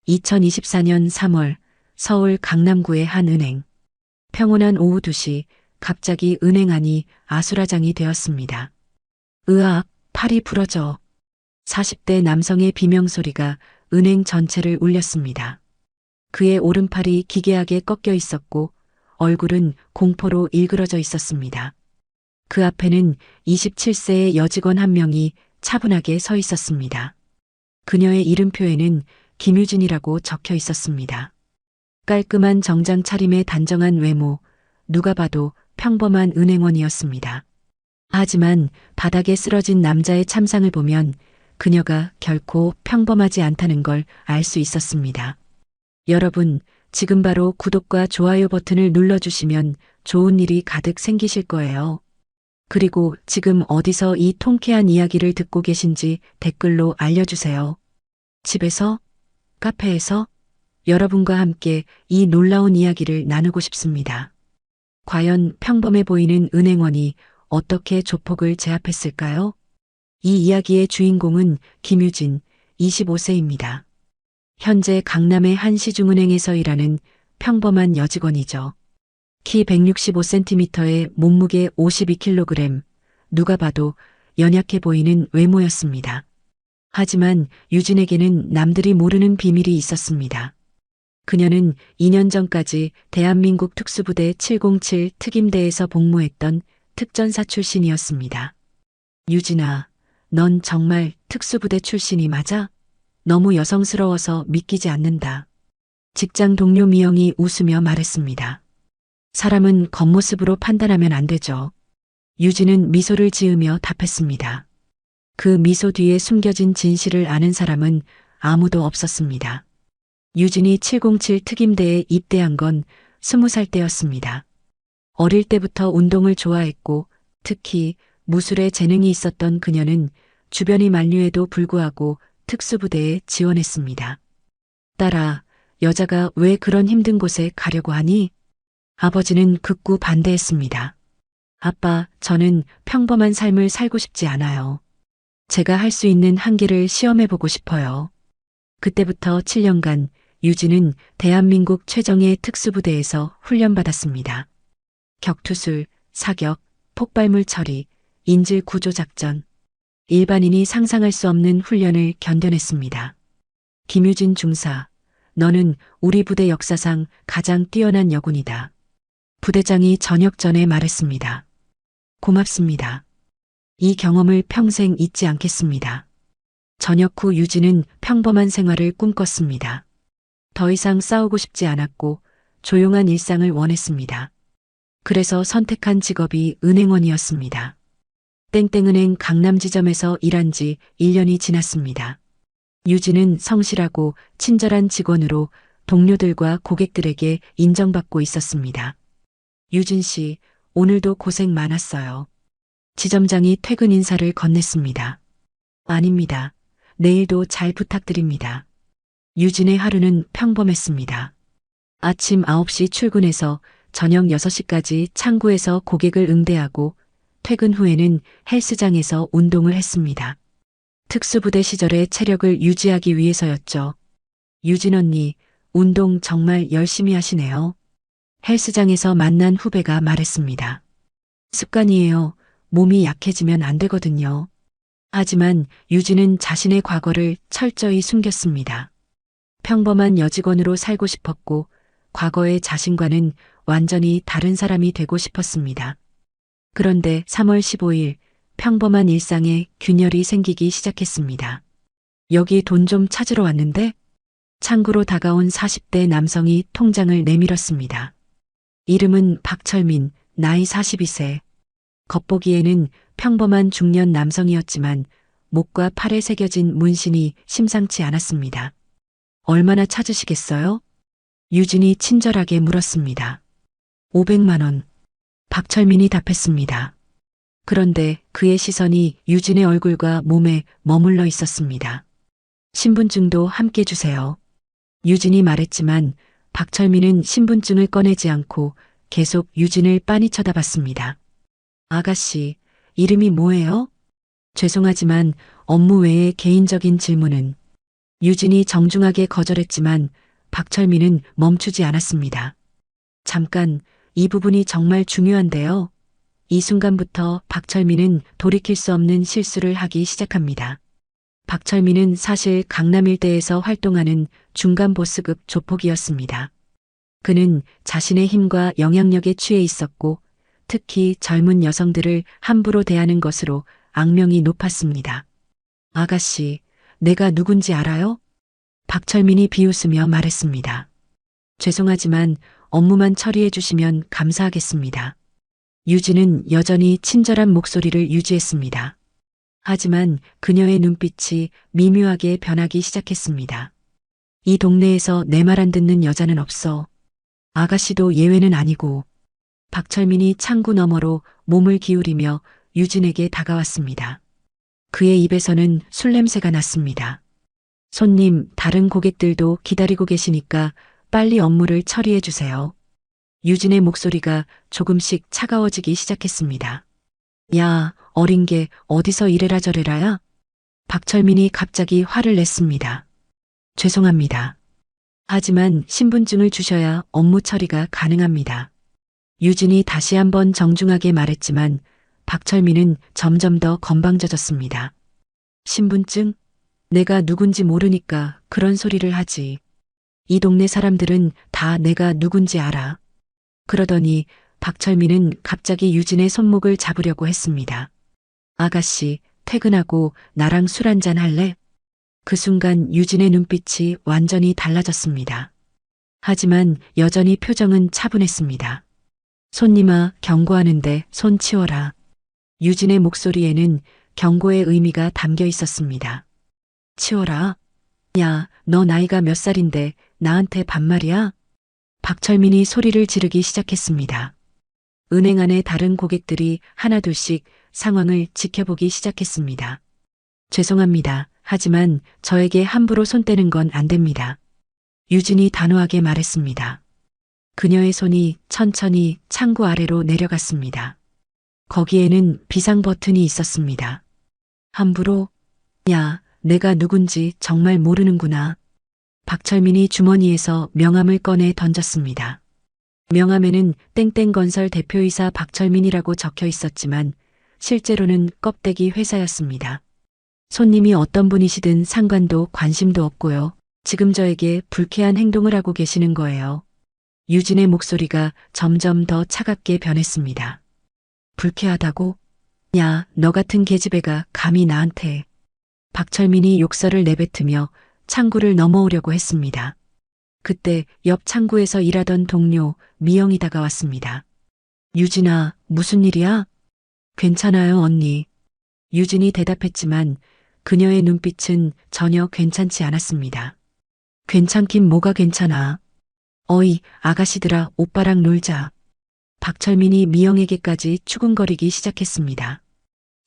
2024년 3월 서울 강남구의 한 은행. 평온한 오후 2시 갑자기 은행 안이 아수라장이 되었습니다. 으악, 팔이 부러져. 40대 남성의 비명소리가 은행 전체를 울렸습니다. 그의 오른팔이 기괴하게 꺾여 있었고 얼굴은 공포로 일그러져 있었습니다. 그 앞에는 27세의 여직원 한 명이 차분하게 서 있었습니다. 그녀의 이름표에는 김유진이라고 적혀 있었습니다. 깔끔한 정장 차림의 단정한 외모, 누가 봐도 평범한 은행원이었습니다. 하지만 바닥에 쓰러진 남자의 참상을 보면 그녀가 결코 평범하지 않다는 걸 알 수 있었습니다. 여러분, 지금 바로 구독과 좋아요 버튼을 눌러주시면 좋은 일이 가득 생기실 거예요. 그리고 지금 어디서 이 통쾌한 이야기를 듣고 계신지 댓글로 알려주세요. 집에서? 카페에서? 여러분과 함께 이 놀라운 이야기를 나누고 싶습니다. 과연 평범해 보이는 은행원이 어떻게 조폭을 제압했을까요? 이 이야기의 주인공은 김유진, 25세입니다. 현재 강남의 한 시중은행에서 일하는 평범한 여직원이죠. 키 165cm에 몸무게 52kg, 누가 봐도 연약해 보이는 외모였습니다. 하지만 유진에게는 남들이 모르는 비밀이 있었습니다. 그녀는 2년 전까지 대한민국 특수부대 707 특임대에서 복무했던 특전사 출신이었습니다. 유진아, 넌 정말 특수부대 출신이 맞아? 너무 여성스러워서 믿기지 않는다. 직장 동료 미영이 웃으며 말했습니다. 사람은 겉모습으로 판단하면 안 되죠. 유진은 미소를 지으며 답했습니다. 그 미소 뒤에 숨겨진 진실을 아는 사람은 아무도 없었습니다. 유진이 707 특임대에 입대한 건 20살 때였습니다. 어릴 때부터 운동을 좋아했고 특히 무술에 재능이 있었던 그녀는 주변이 만류에도 불구하고 특수부대에 지원했습니다. 딸아, 여자가 왜 그런 힘든 곳에 가려고 하니? 아버지는 극구 반대했습니다. 아빠, 저는 평범한 삶을 살고 싶지 않아요. 제가 할 수 있는 한계를 시험해보고 싶어요. 그때부터 7년간 유진은 대한민국 최정예 특수부대에서 훈련받았습니다. 격투술, 사격, 폭발물 처리, 인질 구조 작전. 일반인이 상상할 수 없는 훈련을 견뎌냈습니다. 김유진 중사, 너는 우리 부대 역사상 가장 뛰어난 여군이다. 부대장이 저녁 전에 말했습니다. 고맙습니다. 이 경험을 평생 잊지 않겠습니다. 저녁 후 유진은 평범한 생활을 꿈꿨습니다. 더 이상 싸우고 싶지 않았고 조용한 일상을 원했습니다. 그래서 선택한 직업이 은행원이었습니다. 땡땡은행 강남지점에서 일한 지 1년이 지났습니다. 유진은 성실하고 친절한 직원으로 동료들과 고객들에게 인정받고 있었습니다. 유진 씨, 오늘도 고생 많았어요. 지점장이 퇴근 인사를 건넸습니다. 아닙니다. 내일도 잘 부탁드립니다. 유진의 하루는 평범했습니다. 아침 9시 출근해서 저녁 6시까지 창구에서 고객을 응대하고 퇴근 후에는 헬스장에서 운동을 했습니다. 특수부대 시절의 체력을 유지하기 위해서였죠. 유진 언니, 운동 정말 열심히 하시네요. 헬스장에서 만난 후배가 말했습니다. 습관이에요. 몸이 약해지면 안 되거든요. 하지만 유진은 자신의 과거를 철저히 숨겼습니다. 평범한 여직원으로 살고 싶었고 과거의 자신과는 완전히 다른 사람이 되고 싶었습니다. 그런데 3월 15일 평범한 일상에 균열이 생기기 시작했습니다. 여기 돈 좀 찾으러 왔는데? 창구로 다가온 40대 남성이 통장을 내밀었습니다. 이름은 박철민, 나이 42세. 겉보기에는 평범한 중년 남성이었지만 목과 팔에 새겨진 문신이 심상치 않았습니다. 얼마나 찾으시겠어요? 유진이 친절하게 물었습니다. 500만 원. 박철민이 답했습니다. 그런데 그의 시선이 유진의 얼굴과 몸에 머물러 있었습니다. 신분증도 함께 주세요. 유진이 말했지만 박철민은 신분증을 꺼내지 않고 계속 유진을 빤히 쳐다봤습니다. 아가씨, 이름이 뭐예요? 죄송하지만 업무 외의 개인적인 질문은. 유진이 정중하게 거절했지만 박철민은 멈추지 않았습니다. 잠깐, 이 부분이 정말 중요한데요. 이 순간부터 박철민은 돌이킬 수 없는 실수를 하기 시작합니다. 박철민은 사실 강남 일대에서 활동하는 중간 보스급 조폭이었습니다. 그는 자신의 힘과 영향력에 취해 있었고 특히 젊은 여성들을 함부로 대하는 것으로 악명이 높았습니다. 아가씨, 내가 누군지 알아요? 박철민이 비웃으며 말했습니다. 죄송하지만 업무만 처리해 주시면 감사하겠습니다. 유진은 여전히 친절한 목소리를 유지했습니다. 하지만 그녀의 눈빛이 미묘하게 변하기 시작했습니다. 이 동네에서 내 말 안 듣는 여자는 없어. 아가씨도 예외는 아니고. 박철민이 창구 너머로 몸을 기울이며 유진에게 다가왔습니다. 그의 입에서는 술 냄새가 났습니다. 손님, 다른 고객들도 기다리고 계시니까 빨리 업무를 처리해 주세요. 유진의 목소리가 조금씩 차가워지기 시작했습니다. 야, 어린 게 어디서 이래라 저래라야? 박철민이 갑자기 화를 냈습니다. 죄송합니다. 하지만 신분증을 주셔야 업무 처리가 가능합니다. 유진이 다시 한번 정중하게 말했지만 박철민은 점점 더 건방져졌습니다. 신분증? 내가 누군지 모르니까 그런 소리를 하지. 이 동네 사람들은 다 내가 누군지 알아. 그러더니 박철민은 갑자기 유진의 손목을 잡으려고 했습니다. 아가씨, 퇴근하고 나랑 술 한잔 할래? 그 순간 유진의 눈빛이 완전히 달라졌습니다. 하지만 여전히 표정은 차분했습니다. 손님아, 경고하는데 손 치워라. 유진의 목소리에는 경고의 의미가 담겨 있었습니다. 치워라. 야, 너 나이가 몇 살인데 나한테 반말이야? 박철민이 소리를 지르기 시작했습니다. 은행 안의 다른 고객들이 하나둘씩 상황을 지켜보기 시작했습니다. 죄송합니다. 하지만 저에게 함부로 손 떼는 건 안 됩니다. 유진이 단호하게 말했습니다. 그녀의 손이 천천히 창구 아래로 내려갔습니다. 거기에는 비상 버튼이 있었습니다. 함부로? 야, 내가 누군지 정말 모르는구나. 박철민이 주머니에서 명함을 꺼내 던졌습니다. 명함에는 땡땡건설 대표이사 박철민이라고 적혀 있었지만 실제로는 껍데기 회사였습니다. 손님이 어떤 분이시든 상관도 관심도 없고요. 지금 저에게 불쾌한 행동을 하고 계시는 거예요. 유진의 목소리가 점점 더 차갑게 변했습니다. 불쾌하다고? 야, 너 같은 계집애가 감히 나한테. 박철민이 욕설을 내뱉으며 창구를 넘어오려고 했습니다. 그때 옆 창구에서 일하던 동료 미영이 다가왔습니다. 유진아, 무슨 일이야? 괜찮아요, 언니. 유진이 대답했지만 그녀의 눈빛은 전혀 괜찮지 않았습니다. 괜찮긴 뭐가 괜찮아. 어이, 아가씨들아, 오빠랑 놀자. 박철민이 미영에게까지 추궁거리기 시작했습니다.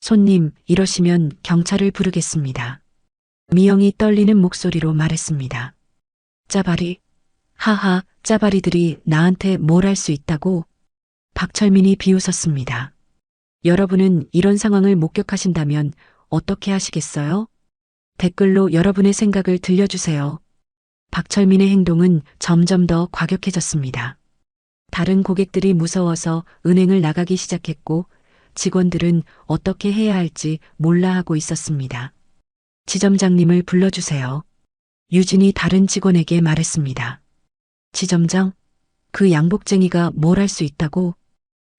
손님, 이러시면 경찰을 부르겠습니다. 미영이 떨리는 목소리로 말했습니다. 짜바리. 하하, 짜바리들이 나한테 뭘 할 수 있다고? 박철민이 비웃었습니다. 여러분은 이런 상황을 목격하신다면 어떻게 하시겠어요? 댓글로 여러분의 생각을 들려주세요. 박철민의 행동은 점점 더 과격해졌습니다. 다른 고객들이 무서워서 은행을 나가기 시작했고 직원들은 어떻게 해야 할지 몰라 하고 있었습니다. 지점장님을 불러주세요. 유진이 다른 직원에게 말했습니다. 지점장? 그 양복쟁이가 뭘 할 수 있다고?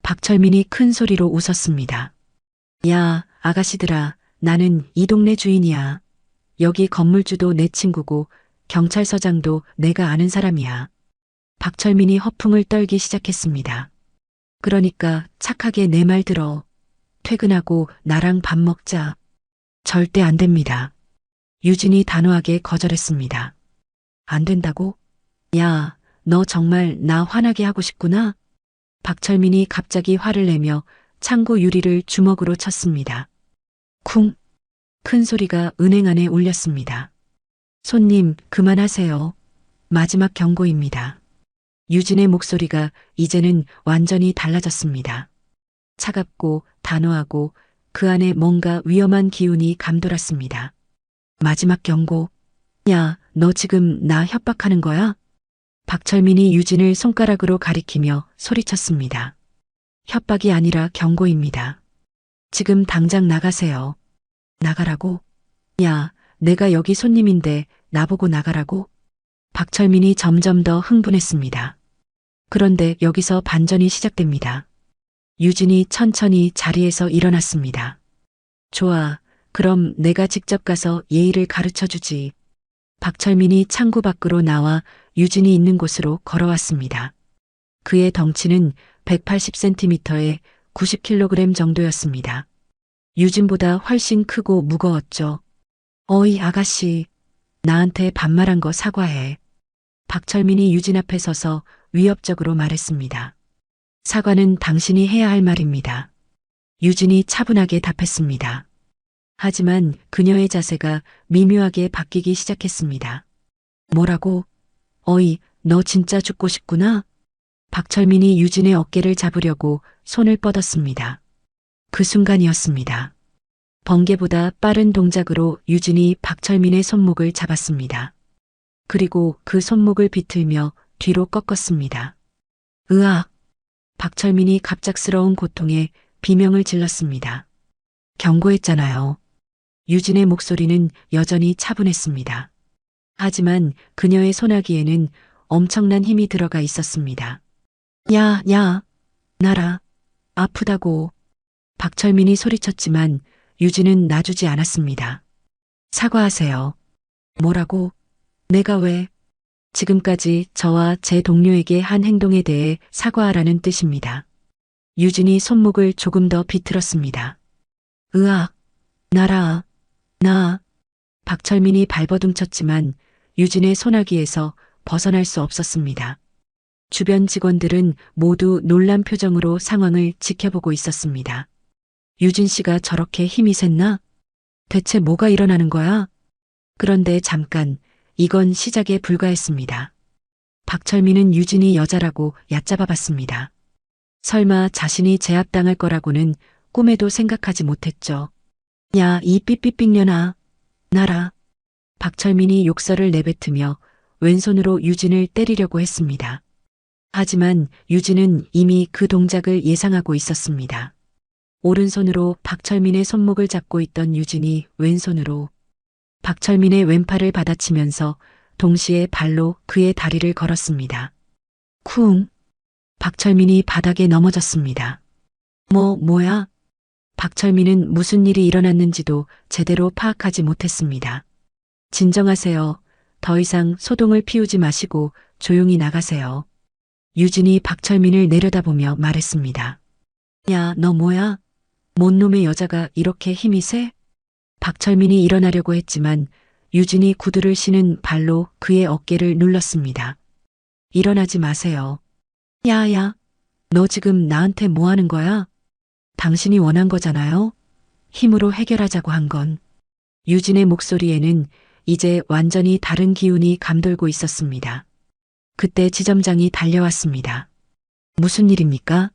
박철민이 큰 소리로 웃었습니다. 야, 아가씨들아, 나는 이 동네 주인이야. 여기 건물주도 내 친구고 경찰서장도 내가 아는 사람이야. 박철민이 허풍을 떨기 시작했습니다. 그러니까 착하게 내 말 들어. 퇴근하고 나랑 밥 먹자. 절대 안 됩니다. 유진이 단호하게 거절했습니다. 안 된다고? 야, 너 정말 나 화나게 하고 싶구나? 박철민이 갑자기 화를 내며 창구 유리를 주먹으로 쳤습니다. 쿵! 큰 소리가 은행 안에 울렸습니다. 손님, 그만하세요. 마지막 경고입니다. 유진의 목소리가 이제는 완전히 달라졌습니다. 차갑고 단호하고 그 안에 뭔가 위험한 기운이 감돌았습니다. 마지막 경고. 야, 너 지금 나 협박하는 거야? 박철민이 유진을 손가락으로 가리키며 소리쳤습니다. 협박이 아니라 경고입니다. 지금 당장 나가세요. 나가라고? 야, 내가 여기 손님인데 나보고 나가라고? 박철민이 점점 더 흥분했습니다. 그런데 여기서 반전이 시작됩니다. 유진이 천천히 자리에서 일어났습니다. 좋아, 그럼 내가 직접 가서 예의를 가르쳐 주지. 박철민이 창구 밖으로 나와 유진이 있는 곳으로 걸어왔습니다. 그의 덩치는 180cm에 90kg 정도였습니다. 유진보다 훨씬 크고 무거웠죠. 어이 아가씨, 나한테 반말한 거 사과해. 박철민이 유진 앞에 서서 위협적으로 말했습니다. 사과는 당신이 해야 할 말입니다. 유진이 차분하게 답했습니다. 하지만 그녀의 자세가 미묘하게 바뀌기 시작했습니다. 뭐라고? 어이, 너 진짜 죽고 싶구나? 박철민이 유진의 어깨를 잡으려고 손을 뻗었습니다. 그 순간이었습니다. 번개보다 빠른 동작으로 유진이 박철민의 손목을 잡았습니다. 그리고 그 손목을 비틀며 뒤로 꺾었습니다. 으악! 박철민이 갑작스러운 고통에 비명을 질렀습니다. 경고했잖아요. 유진의 목소리는 여전히 차분했습니다. 하지만 그녀의 소나기에는 엄청난 힘이 들어가 있었습니다. 야, 나라, 아프다고. 박철민이 소리쳤지만 유진은 놔주지 않았습니다. 사과하세요. 뭐라고? 내가 왜? 지금까지 저와 제 동료에게 한 행동에 대해 사과하라는 뜻입니다. 유진이 손목을 조금 더 비틀었습니다. 으악, 나라, 나. 박철민이 발버둥쳤지만 유진의 소나기에서 벗어날 수 없었습니다. 주변 직원들은 모두 놀란 표정으로 상황을 지켜보고 있었습니다. 유진 씨가 저렇게 힘이 셌나? 대체 뭐가 일어나는 거야? 그런데 잠깐, 이건 시작에 불과했습니다. 박철민은 유진이 여자라고 얕잡아 봤습니다. 설마 자신이 제압당할 거라고는 꿈에도 생각하지 못했죠. 야, 이 삐삐삐년아. 나라. 박철민이 욕설을 내뱉으며 왼손으로 유진을 때리려고 했습니다. 하지만 유진은 이미 그 동작을 예상하고 있었습니다. 오른손으로 박철민의 손목을 잡고 있던 유진이 왼손으로 박철민의 왼팔을 받아치면서 동시에 발로 그의 다리를 걸었습니다. 쿵! 박철민이 바닥에 넘어졌습니다. 뭐야? 박철민은 무슨 일이 일어났는지도 제대로 파악하지 못했습니다. 진정하세요. 더 이상 소동을 피우지 마시고 조용히 나가세요. 유진이 박철민을 내려다보며 말했습니다. 야, 너 뭐야? 뭔 놈의 여자가 이렇게 힘이 세? 박철민이 일어나려고 했지만 유진이 구두를 신은 발로 그의 어깨를 눌렀습니다. 일어나지 마세요. 야, 너 지금 나한테 뭐 하는 거야? 당신이 원한 거잖아요? 힘으로 해결하자고 한 건. 유진의 목소리에는 이제 완전히 다른 기운이 감돌고 있었습니다. 그때 지점장이 달려왔습니다. 무슨 일입니까?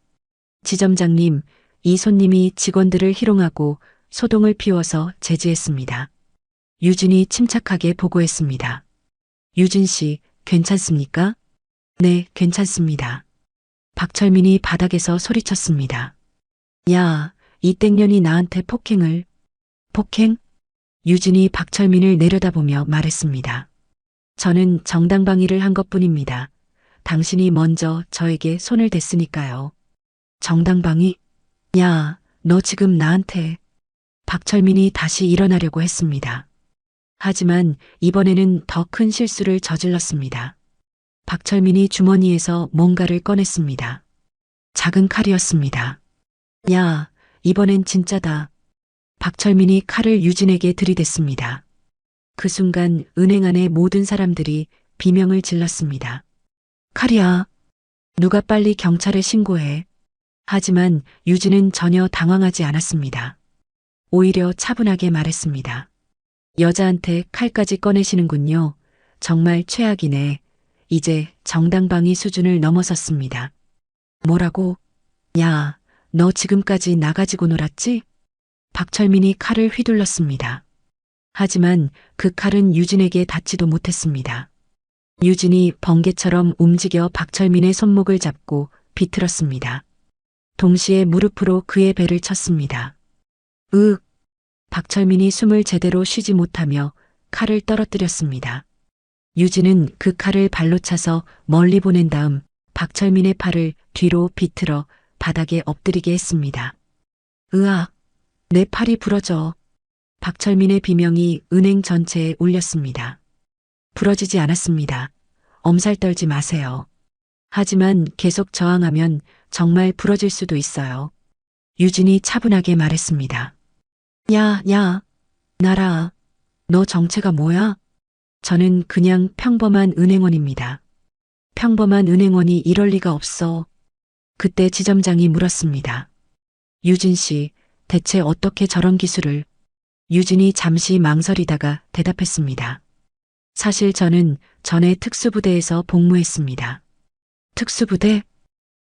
지점장님, 이 손님이 직원들을 희롱하고 소동을 피워서 제지했습니다. 유진이 침착하게 보고했습니다. 유진 씨, 괜찮습니까? 네, 괜찮습니다. 박철민이 바닥에서 소리쳤습니다. 야, 이 땡년이 나한테 폭행을. 폭행? 유진이 박철민을 내려다보며 말했습니다. 저는 정당방위를 한 것뿐입니다. 당신이 먼저 저에게 손을 댔으니까요. 정당방위? 야, 너 지금 나한테. 박철민이 다시 일어나려고 했습니다. 하지만 이번에는 더 큰 실수를 저질렀습니다. 박철민이 주머니에서 뭔가를 꺼냈습니다. 작은 칼이었습니다. 야, 이번엔 진짜다. 박철민이 칼을 유진에게 들이댔습니다. 그 순간 은행 안의 모든 사람들이 비명을 질렀습니다. 칼이야. 누가 빨리 경찰에 신고해. 하지만 유진은 전혀 당황하지 않았습니다. 오히려 차분하게 말했습니다. 여자한테 칼까지 꺼내시는군요. 정말 최악이네. 이제 정당방위 수준을 넘어섰습니다. 뭐라고? 야, 너 지금까지 나 가지고 놀았지? 박철민이 칼을 휘둘렀습니다. 하지만 그 칼은 유진에게 닿지도 못했습니다. 유진이 번개처럼 움직여 박철민의 손목을 잡고 비틀었습니다. 동시에 무릎으로 그의 배를 쳤습니다. 으윽! 박철민이 숨을 제대로 쉬지 못하며 칼을 떨어뜨렸습니다. 유진은 그 칼을 발로 차서 멀리 보낸 다음 박철민의 팔을 뒤로 비틀어 바닥에 엎드리게 했습니다. 으악! 내 팔이 부러져. 박철민의 비명이 은행 전체에 울렸습니다. 부러지지 않았습니다. 엄살 떨지 마세요. 하지만 계속 저항하면 정말 부러질 수도 있어요. 유진이 차분하게 말했습니다. 야, 나라. 너 정체가 뭐야? 저는 그냥 평범한 은행원입니다. 평범한 은행원이 이럴 리가 없어. 그때 지점장이 물었습니다. 유진 씨, 대체 어떻게 저런 기술을? 유진이 잠시 망설이다가 대답했습니다. 사실 저는 전에 특수부대에서 복무했습니다. 특수부대?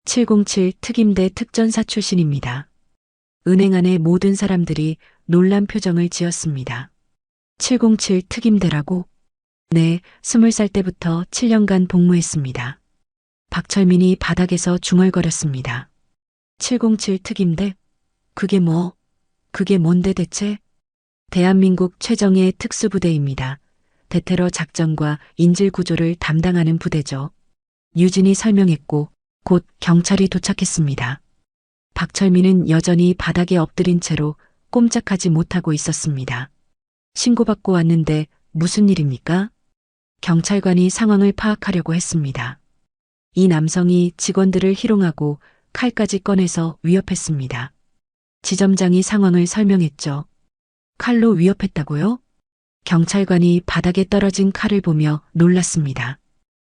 707 특임대 특전사 출신입니다. 은행 안의 모든 사람들이 놀란 표정을 지었습니다. 707 특임대라고? 네, 20살 때부터 7년간 복무했습니다. 박철민이 바닥에서 중얼거렸습니다. 707 특임대? 그게 뭔데 대체? 대한민국 최정예 특수부대입니다. 대테러 작전과 인질 구조를 담당하는 부대죠. 유진이 설명했고 곧 경찰이 도착했습니다. 박철민은 여전히 바닥에 엎드린 채로 꼼짝하지 못하고 있었습니다. 신고받고 왔는데 무슨 일입니까? 경찰관이 상황을 파악하려고 했습니다. 이 남성이 직원들을 희롱하고 칼까지 꺼내서 위협했습니다. 지점장이 상황을 설명했죠. 칼로 위협했다고요? 경찰관이 바닥에 떨어진 칼을 보며 놀랐습니다.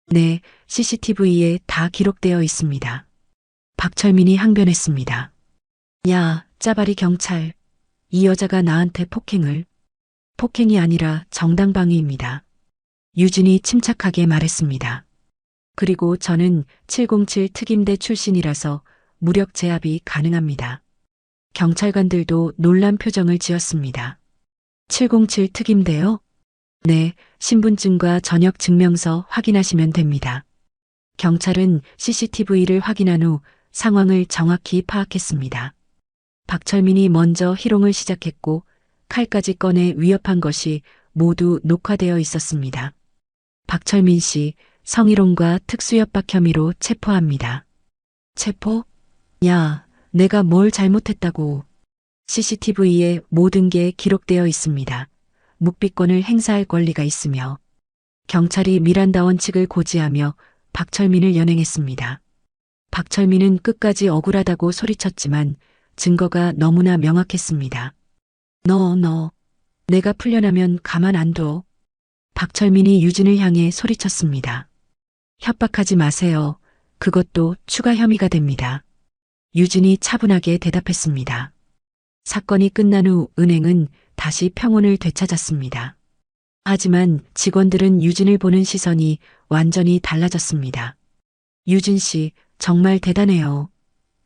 네, CCTV에 다 기록되어 있습니다. 박철민이 항변했습니다. 야, 짜바리 경찰. 이 여자가 나한테 폭행이 아니라 정당방위입니다. 유진이 침착하게 말했습니다. 그리고 저는 707 특임대 출신이라서 무력 제압이 가능합니다. 경찰관들도 놀란 표정을 지었습니다. 707 특임대요? 네, 신분증과 전역 증명서 확인하시면 됩니다. 경찰은 CCTV를 확인한 후 상황을 정확히 파악했습니다. 박철민이 먼저 희롱을 시작했고 칼까지 꺼내 위협한 것이 모두 녹화되어 있었습니다. 박철민 씨, 성희롱과 특수협박 혐의로 체포합니다. 체포? 야, 내가 뭘 잘못했다고. CCTV에 모든 게 기록되어 있습니다. 묵비권을 행사할 권리가 있으며 경찰이 미란다 원칙을 고지하며 박철민을 연행했습니다. 박철민은 끝까지 억울하다고 소리쳤지만 증거가 너무나 명확했습니다. 너, 내가 풀려나면 가만 안 둬. 박철민이 유진을 향해 소리쳤습니다. 협박하지 마세요. 그것도 추가 혐의가 됩니다. 유진이 차분하게 대답했습니다. 사건이 끝난 후 은행은 다시 평온을 되찾았습니다. 하지만 직원들은 유진을 보는 시선이 완전히 달라졌습니다. 유진 씨, 정말 대단해요.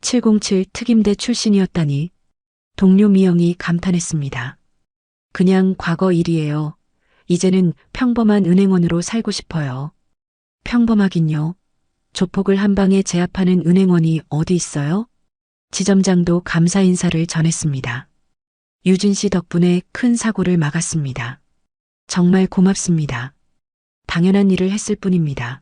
707 특임대 출신이었다니. 동료 미영이 감탄했습니다. 그냥 과거 일이에요. 이제는 평범한 은행원으로 살고 싶어요. 평범하긴요. 조폭을 한 방에 제압하는 은행원이 어디 있어요? 지점장도 감사 인사를 전했습니다. 유진 씨 덕분에 큰 사고를 막았습니다. 정말 고맙습니다. 당연한 일을 했을 뿐입니다.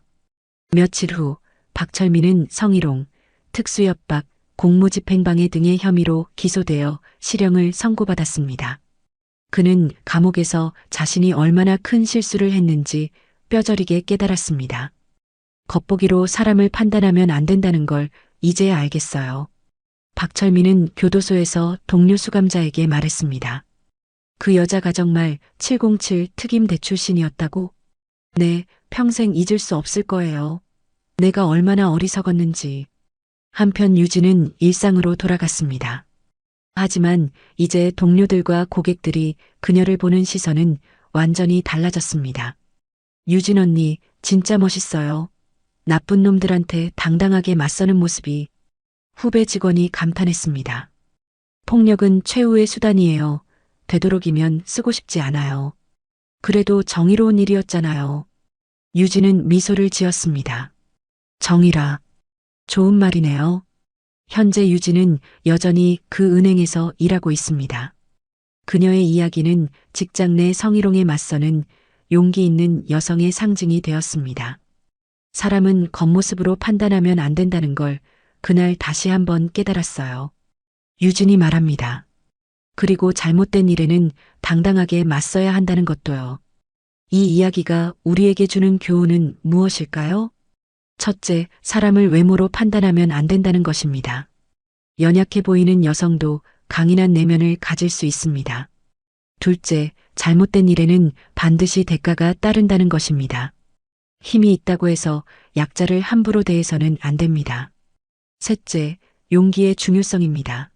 며칠 후 박철민은 성희롱, 특수협박, 공무집행방해 등의 혐의로 기소되어 실형을 선고받았습니다. 그는 감옥에서 자신이 얼마나 큰 실수를 했는지 뼈저리게 깨달았습니다. 겉보기로 사람을 판단하면 안 된다는 걸 이제야 알겠어요. 박철민은 교도소에서 동료 수감자에게 말했습니다. 그 여자가 정말 707 특임대 출신이었다고? 네, 평생 잊을 수 없을 거예요. 내가 얼마나 어리석었는지. 한편 유진은 일상으로 돌아갔습니다. 하지만 이제 동료들과 고객들이 그녀를 보는 시선은 완전히 달라졌습니다. 유진 언니, 진짜 멋있어요. 나쁜 놈들한테 당당하게 맞서는 모습이. 후배 직원이 감탄했습니다. 폭력은 최후의 수단이에요. 되도록이면 쓰고 싶지 않아요. 그래도 정의로운 일이었잖아요. 유진은 미소를 지었습니다. 정의라. 좋은 말이네요. 현재 유진은 여전히 그 은행에서 일하고 있습니다. 그녀의 이야기는 직장 내 성희롱에 맞서는 용기 있는 여성의 상징이 되었습니다. 사람은 겉모습으로 판단하면 안 된다는 걸 그날 다시 한번 깨달았어요. 유진이 말합니다. 그리고 잘못된 일에는 당당하게 맞서야 한다는 것도요. 이 이야기가 우리에게 주는 교훈은 무엇일까요? 첫째, 사람을 외모로 판단하면 안 된다는 것입니다. 연약해 보이는 여성도 강인한 내면을 가질 수 있습니다. 둘째, 잘못된 일에는 반드시 대가가 따른다는 것입니다. 힘이 있다고 해서 약자를 함부로 대해서는 안 됩니다. 셋째, 용기의 중요성입니다.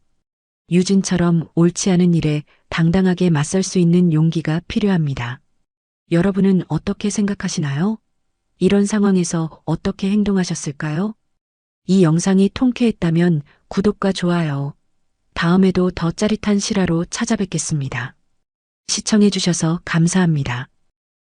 유진처럼 옳지 않은 일에 당당하게 맞설 수 있는 용기가 필요합니다. 여러분은 어떻게 생각하시나요? 이런 상황에서 어떻게 행동하셨을까요? 이 영상이 통쾌했다면 구독과 좋아요. 다음에도 더 짜릿한 실화로 찾아뵙겠습니다. 시청해주셔서 감사합니다.